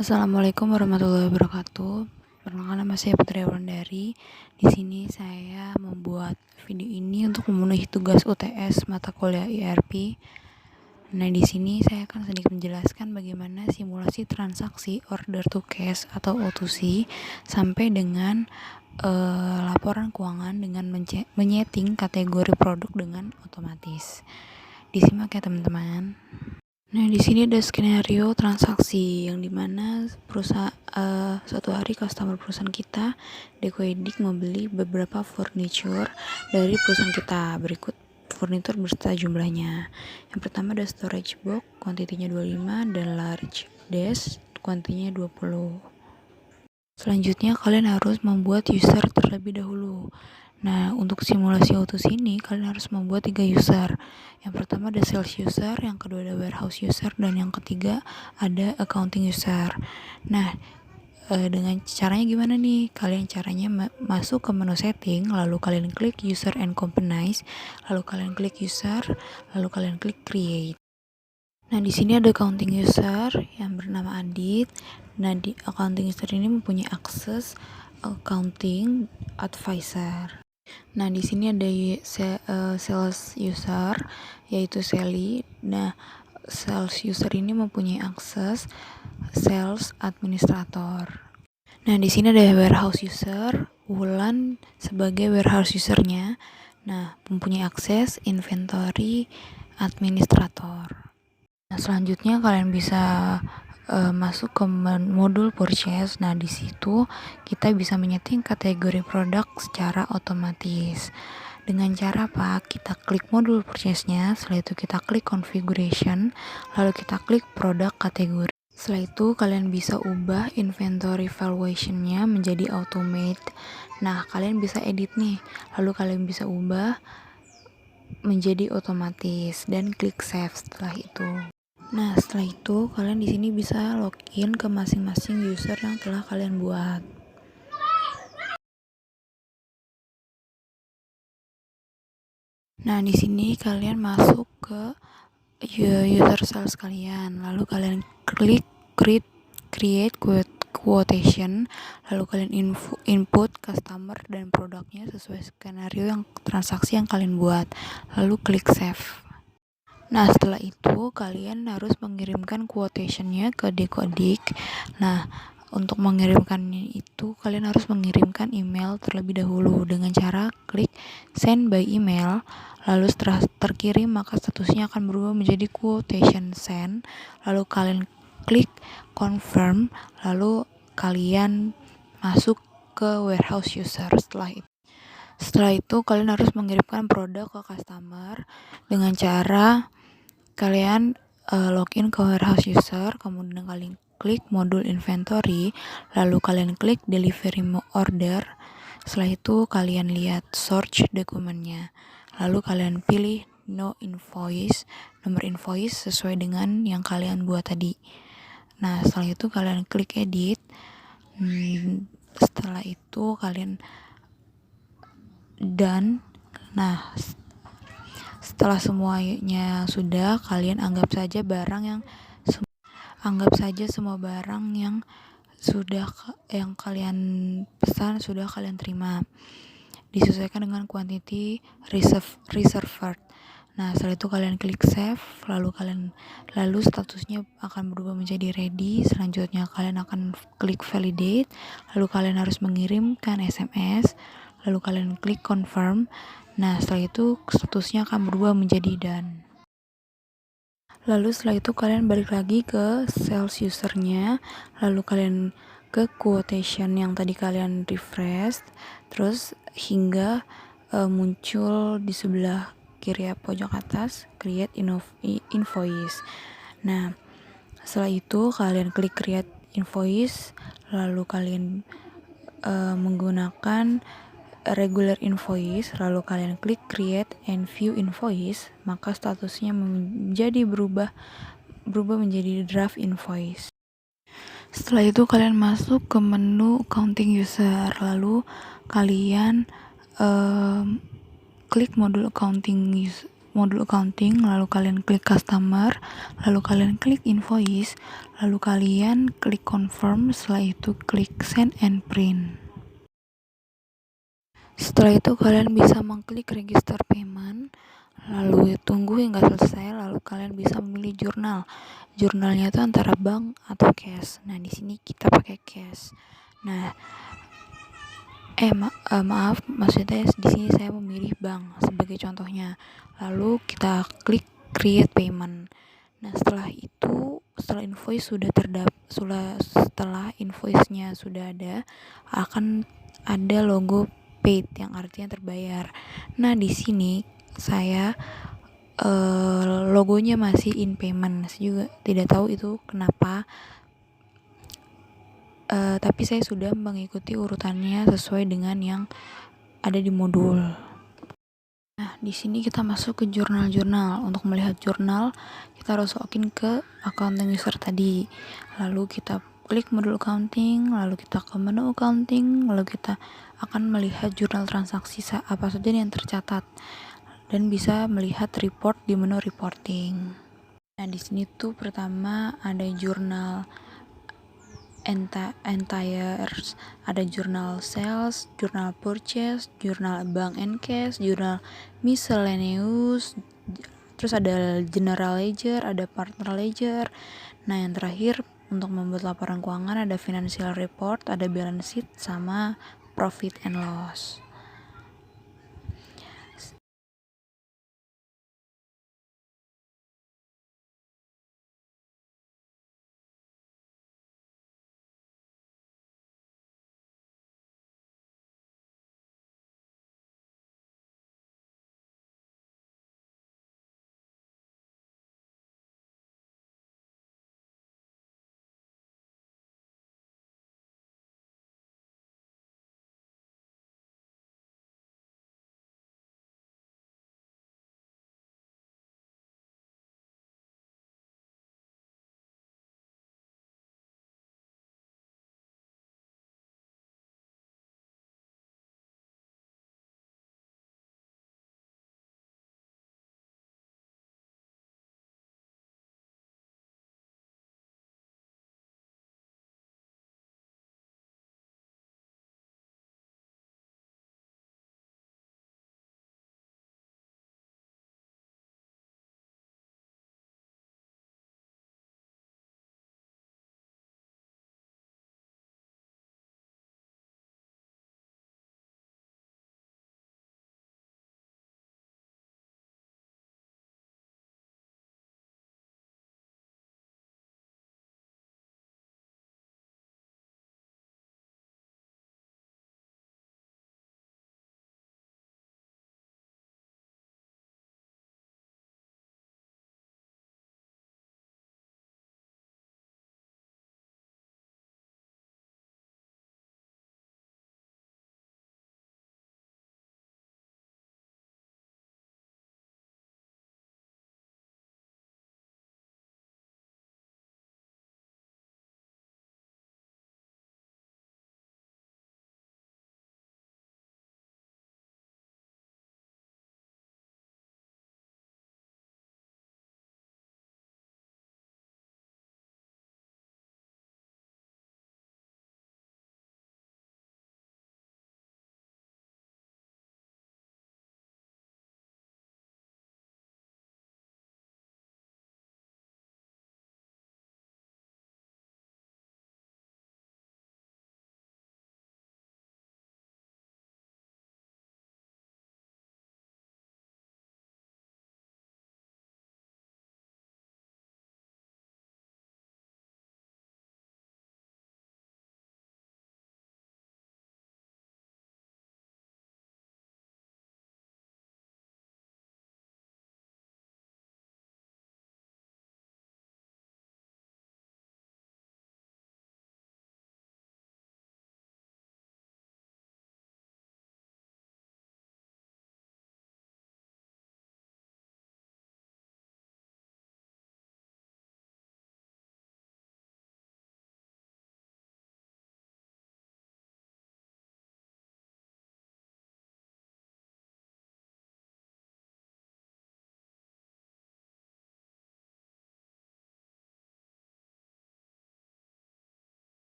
Assalamualaikum warahmatullahi wabarakatuh. Perkenalkan, nama saya Putri Wulandari. Di sini saya membuat video ini untuk memenuhi tugas UTS mata kuliah IRP. Nah, di sini saya akan sedikit menjelaskan bagaimana simulasi transaksi order to cash atau O2C sampai dengan laporan keuangan dengan menyeting kategori produk dengan otomatis. Disimak ya teman-teman. Nah, di sini ada skenario transaksi yang dimana suatu hari customer perusahaan kita, Dekoedik, membeli beberapa furniture dari perusahaan kita. Berikut furniture beserta jumlahnya. Yang pertama ada storage box, kuantitinya 25, dan large desk, kuantitinya 20. Selanjutnya kalian harus membuat user terlebih dahulu. Nah, untuk simulasi O2C ini kalian harus membuat 3 user. Yang pertama ada sales user, yang kedua ada warehouse user, dan yang ketiga ada accounting user. Nah, dengan caranya gimana nih? Kalian caranya masuk ke menu setting, lalu kalian klik user and companies, lalu kalian klik user, lalu kalian klik create. Nah, di sini ada accounting user yang bernama Adit. Nah, di accounting user ini mempunyai akses accounting advisor. Nah, di sini ada sales user yaitu Sally. Nah, sales user ini mempunyai akses sales administrator. Nah, di sini ada warehouse user, Wulan sebagai warehouse usernya. Nah, mempunyai akses inventory administrator. Nah, selanjutnya kalian bisa masuk ke modul purchase. Nah, di situ kita bisa menyeting kategori produk secara otomatis. Dengan cara apa? Kita klik modul purchase-nya, setelah itu kita klik configuration, lalu kita klik produk kategori. Setelah itu kalian bisa ubah inventory valuation-nya menjadi automate. Nah, kalian bisa edit nih. Lalu kalian bisa ubah menjadi otomatis dan klik save setelah itu. Nah, setelah itu kalian di sini bisa login ke masing-masing user yang telah kalian buat. Nah, di sini kalian masuk ke user sales kalian, lalu kalian klik create quotation, lalu kalian input customer dan produknya sesuai skenario yang transaksi yang kalian buat, lalu klik save. Nah, setelah itu kalian harus mengirimkan quotation-nya ke Dekodik. Nah, untuk mengirimkannya itu kalian harus mengirimkan email terlebih dahulu dengan cara klik send by email. Lalu setelah terkirim maka statusnya akan berubah menjadi quotation send. Lalu kalian klik confirm, lalu kalian masuk ke warehouse user. Setelah itu kalian harus mengirimkan produk ke customer dengan cara kalian login ke warehouse user, kemudian kalian klik modul inventory, lalu kalian klik delivery order. Setelah itu kalian lihat search dokumennya, lalu kalian pilih no invoice, nomor invoice sesuai dengan yang kalian buat tadi. Nah, setelah itu kalian klik edit. Setelah itu kalian done. Nah, setelah semuanya sudah, kalian anggap saja semua barang yang kalian pesan sudah kalian terima. Disesuaikan dengan quantity reserved. Nah, setelah itu kalian klik save, lalu statusnya akan berubah menjadi ready. Selanjutnya kalian akan klik validate, lalu kalian harus mengirimkan SMS, lalu kalian klik confirm. Nah, setelah itu statusnya akan berubah menjadi done. Lalu setelah itu kalian balik lagi ke sales usernya, lalu kalian ke quotation yang tadi kalian refresh, terus hingga muncul di sebelah kiri pojok atas create invoice. Nah, setelah itu kalian klik create invoice, lalu kalian menggunakan regular invoice, lalu kalian klik create and view invoice, maka statusnya berubah menjadi draft invoice. Setelah itu kalian masuk ke menu accounting user, lalu kalian klik modul accounting modul accounting, lalu kalian klik customer, lalu kalian klik invoice, lalu kalian klik confirm, setelah itu klik send and print. Setelah itu kalian bisa mengklik register payment, lalu tunggu hingga selesai, lalu kalian bisa memilih jurnal. Jurnalnya itu antara bank atau cash. Nah, di sini kita pakai cash. Nah, maaf, maksudnya di sini saya memilih bank sebagai contohnya. Lalu kita klik create payment. Nah, setelah invoice setelah invoice-nya sudah ada, akan ada logo paid yang artinya terbayar. Nah, di sini saya logonya masih in payment. Saya juga tidak tahu itu kenapa. Tapi saya sudah mengikuti urutannya sesuai dengan yang ada di modul. Nah, di sini kita masuk ke jurnal-jurnal. Untuk melihat jurnal, kita harus login ke accounting user tadi. Lalu kita klik modul accounting, lalu kita ke menu accounting, lalu kita akan melihat jurnal transaksi apa saja yang tercatat dan bisa melihat report di menu reporting. Nah, di sini tuh pertama ada jurnal entires, ada jurnal sales, jurnal purchase, jurnal bank and cash, jurnal miscellaneous, terus ada general ledger, ada partner ledger. Nah, yang terakhir untuk membuat laporan keuangan ada financial report, ada balance sheet, sama profit and loss.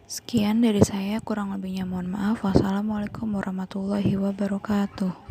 Sekian dari saya, kurang lebihnya mohon maaf. Wassalamualaikum warahmatullahi wabarakatuh.